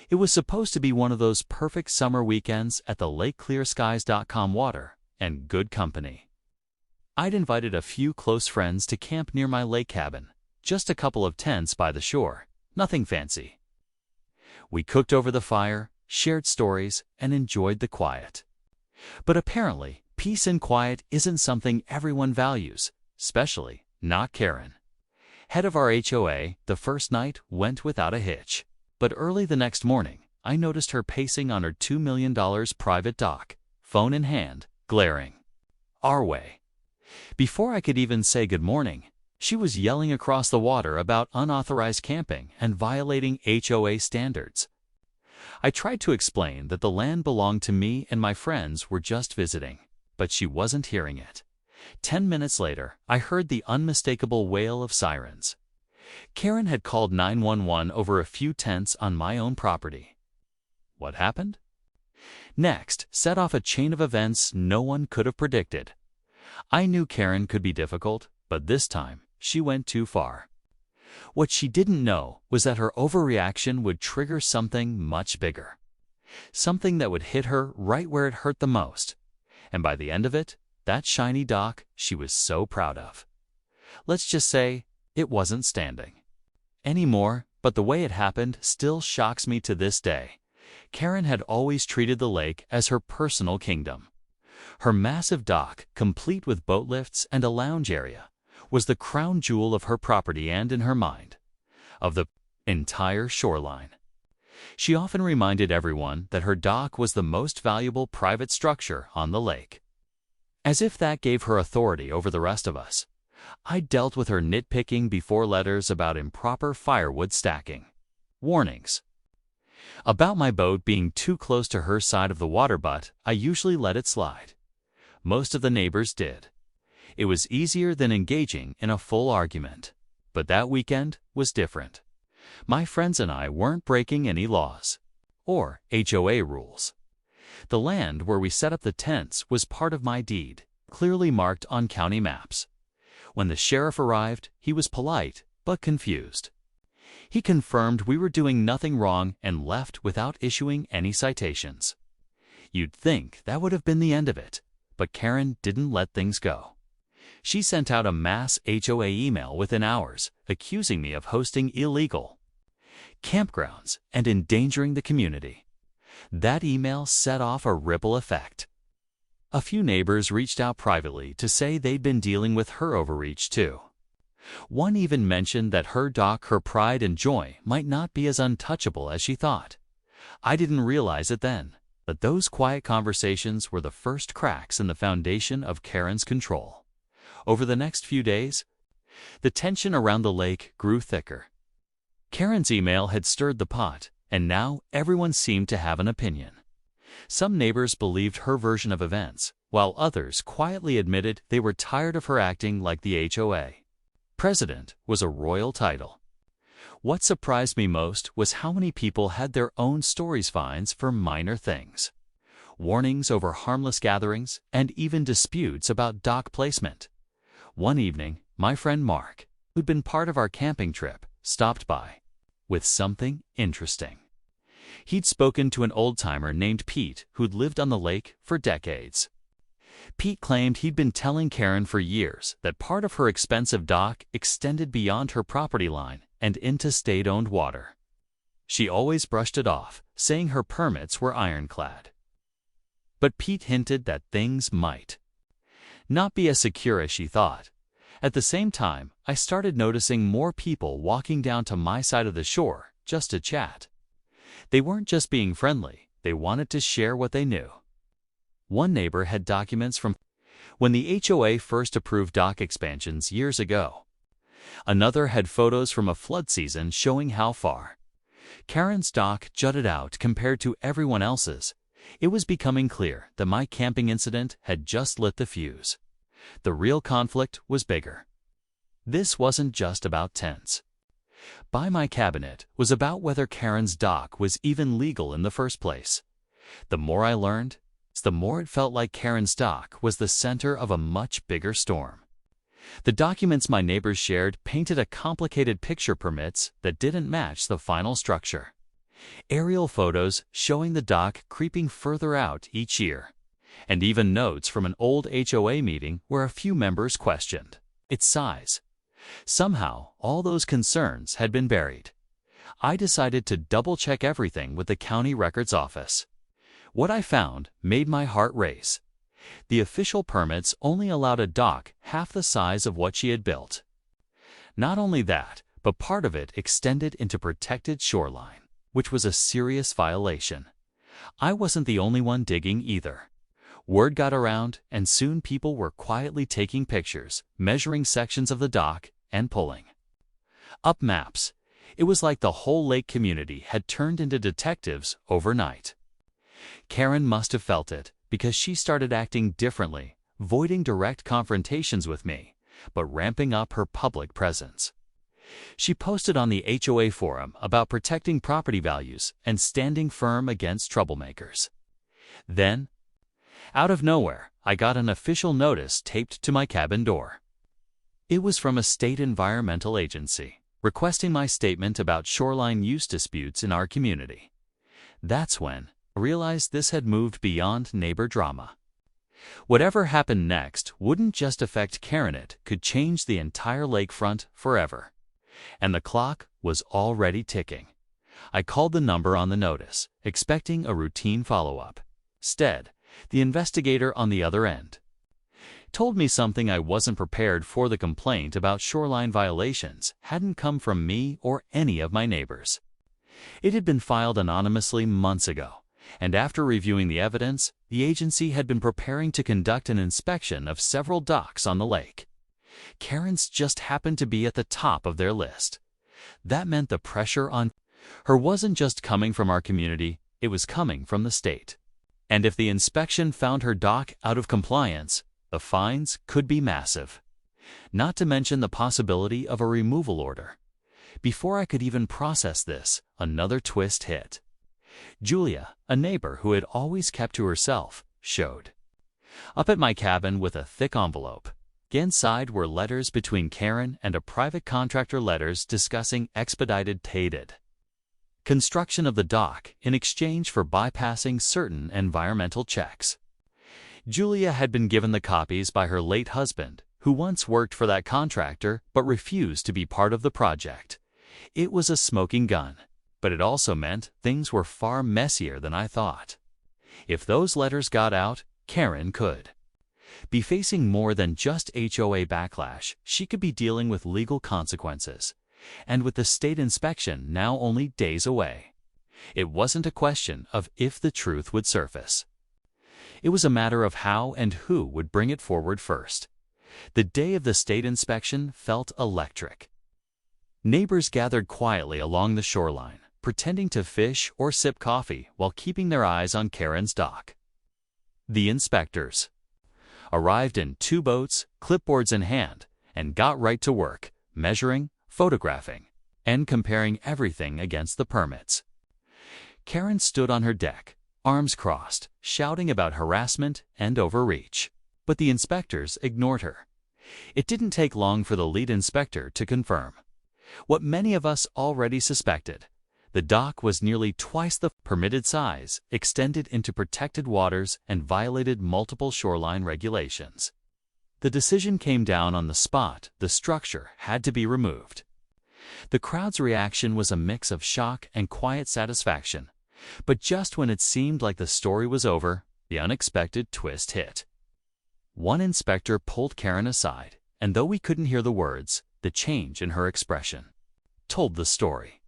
It was supposed to be one of those perfect summer weekends at the lakeclearskies.com water and good company. I'd invited a few close friends to camp near my lake cabin, just a couple of tents by the shore, nothing fancy. We cooked over the fire, shared stories, and enjoyed the quiet. But apparently, peace and quiet isn't something everyone values, especially not Karen. Head of our HOA, the first night went without a hitch. But early the next morning, I noticed her pacing on her $2 million private dock, phone in hand, glaring our way. Before I could even say good morning, she was yelling across the water about unauthorized camping and violating HOA standards. I tried to explain that the land belonged to me and my friends were just visiting, but she wasn't hearing it. 10 minutes later, I heard the unmistakable wail of sirens. Karen had called 911 over a few tents on my own property. What happened? Next, set off a chain of events no one could have predicted. I knew Karen could be difficult, but this time, she went too far. What she didn't know was that her overreaction would trigger something much bigger. Something that would hit her right where it hurt the most. And by the end of it, that shiny dock she was so proud of. Let's just say, it wasn't standing anymore, but the way it happened still shocks me to this day. Karen had always treated the lake as her personal kingdom. Her massive dock, complete with boat lifts and a lounge area, was the crown jewel of her property and, in her mind, of the entire shoreline. She often reminded everyone that her dock was the most valuable private structure on the lake. As if that gave her authority over the rest of us. I dealt with her nitpicking before letters about improper firewood stacking. Warnings. About my boat being too close to her side of the water, but I usually let it slide. Most of the neighbors did. It was easier than engaging in a full argument. But that weekend was different. My friends and I weren't breaking any laws or HOA rules. The land where we set up the tents was part of my deed, clearly marked on county maps. When the sheriff arrived, he was polite but confused. He confirmed we were doing nothing wrong and left without issuing any citations. You'd think that would have been the end of it, but Karen didn't let things go. She sent out a mass HOA email within hours, accusing me of hosting illegal campgrounds and endangering the community. That email set off a ripple effect. A few neighbors reached out privately to say they'd been dealing with her overreach too. One even mentioned that her dock, her pride and joy, might not be as untouchable as she thought. I didn't realize it then, but those quiet conversations were the first cracks in the foundation of Karen's control. Over the next few days, the tension around the lake grew thicker. Karen's email had stirred the pot, and now everyone seemed to have an opinion. Some neighbors believed her version of events, while others quietly admitted they were tired of her acting like the HOA. President was a royal title. What surprised me most was how many people had their own stories, fines for minor things, warnings over harmless gatherings, and even disputes about dock placement. One evening, my friend Mark, who'd been part of our camping trip, stopped by with something interesting. He'd spoken to an old-timer named Pete who'd lived on the lake for decades. Pete claimed he'd been telling Karen for years that part of her expensive dock extended beyond her property line and into state-owned water. She always brushed it off, saying her permits were ironclad. But Pete hinted that things might not be as secure as she thought. At the same time, I started noticing more people walking down to my side of the shore just to chat. They weren't just being friendly, they wanted to share what they knew. One neighbor had documents from when the HOA first approved dock expansions years ago. Another had photos from a flood season showing how far Karen's dock jutted out compared to everyone else's. It was becoming clear that my camping incident had just lit the fuse. The real conflict was bigger. This wasn't just about tents. Buy My Cabinet was about whether Karen's dock was even legal in the first place. The more I learned, the more it felt like Karen's dock was the center of a much bigger storm. The documents my neighbors shared painted a complicated picture, permits that didn't match the final structure. Aerial photos showing the dock creeping further out each year, and even notes from an old HOA meeting where a few members questioned its size. Somehow, all those concerns had been buried. I decided to double-check everything with the county records office. What I found made my heart race. The official permits only allowed a dock half the size of what she had built. Not only that, but part of it extended into protected shoreline, which was a serious violation. I wasn't the only one digging either. Word got around, and soon people were quietly taking pictures, measuring sections of the dock, and pulling up maps. It was like the whole lake community had turned into detectives overnight. Karen must have felt it, because she started acting differently, avoiding direct confrontations with me, but ramping up her public presence. She posted on the HOA forum about protecting property values and standing firm against troublemakers. Then, out of nowhere, I got an official notice taped to my cabin door. It was from a state environmental agency, requesting my statement about shoreline use disputes in our community. That's when I realized this had moved beyond neighbor drama. Whatever happened next wouldn't just affect Karen, it could change the entire lakefront forever. And the clock was already ticking. I called the number on the notice, expecting a routine follow-up. Instead, the investigator on the other end told me something I wasn't prepared for. The complaint about shoreline violations hadn't come from me or any of my neighbors. It had been filed anonymously months ago, and after reviewing the evidence, the agency had been preparing to conduct an inspection of several docks on the lake. Karen's just happened to be at the top of their list. That meant the pressure on her wasn't just coming from our community, it was coming from the state. And if the inspection found her dock out of compliance, the fines could be massive. Not to mention the possibility of a removal order. Before I could even process this, another twist hit. Julia, a neighbor who had always kept to herself, showed up at my cabin with a thick envelope. Inside were letters between Karen and a private contractor, letters discussing expedited construction of the dock in exchange for bypassing certain environmental checks. Julia had been given the copies by her late husband, who once worked for that contractor but refused to be part of the project. It was a smoking gun, but it also meant things were far messier than I thought. If those letters got out, Karen could be facing more than just HOA backlash. She could be dealing with legal consequences. And with the state inspection now only days away, it wasn't a question of if the truth would surface. It was a matter of how and who would bring it forward first. The day of the state inspection felt electric. Neighbors gathered quietly along the shoreline, pretending to fish or sip coffee while keeping their eyes on Karen's dock. The inspectors arrived in 2 boats, clipboards in hand, and got right to work, measuring, photographing, and comparing everything against the permits. Karen stood on her deck, arms crossed, shouting about harassment and overreach. But the inspectors ignored her. It didn't take long for the lead inspector to confirm what many of us already suspected. The dock was nearly twice the permitted size, extended into protected waters, and violated multiple shoreline regulations. The decision came down on the spot. The structure had to be removed. The crowd's reaction was a mix of shock and quiet satisfaction. But just when it seemed like the story was over, the unexpected twist hit. One inspector pulled Karen aside, and though we couldn't hear the words, the change in her expression told the story.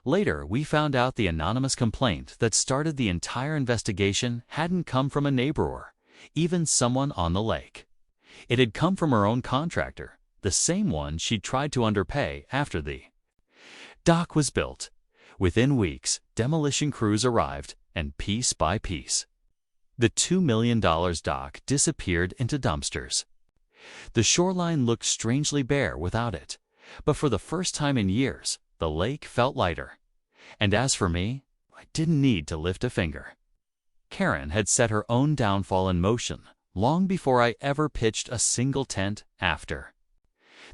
Later, we found out the anonymous complaint that started the entire investigation hadn't come from a neighbor or even someone on the lake. It had come from her own contractor, the same one she'd tried to underpay after the dock was built. Within weeks, demolition crews arrived, and piece by piece, the $2 million dock disappeared into dumpsters. The shoreline looked strangely bare without it, but for the first time in years, the lake felt lighter. And as for me, I didn't need to lift a finger. Karen had set her own downfall in motion long before I ever pitched a single tent. After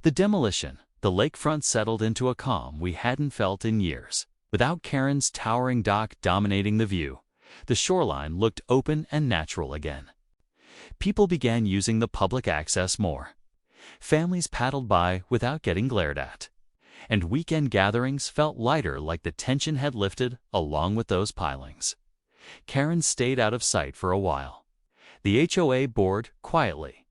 the demolition, the lakefront settled into a calm we hadn't felt in years. Without Karen's towering dock dominating the view, the shoreline looked open and natural again. People began using the public access more. Families paddled by without getting glared at. And weekend gatherings felt lighter, like the tension had lifted along with those pilings. Karen stayed out of sight for a while. The HOA board quietly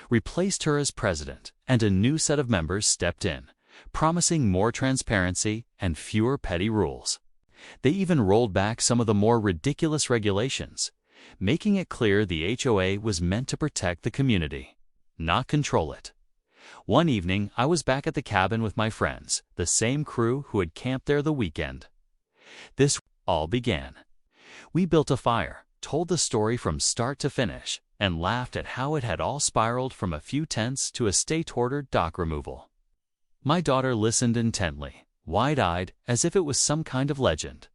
replaced her as president, and a new set of members stepped in, promising more transparency and fewer petty rules. They even rolled back some of the more ridiculous regulations, making it clear the HOA was meant to protect the community, not control it. One evening, I was back at the cabin with my friends, the same crew who had camped there the weekend. This all began. We built a fire, told the story from start to finish, and laughed at how it had all spiraled from a few tents to a state-ordered dock removal. My daughter listened intently, wide-eyed, as if it was some kind of legend.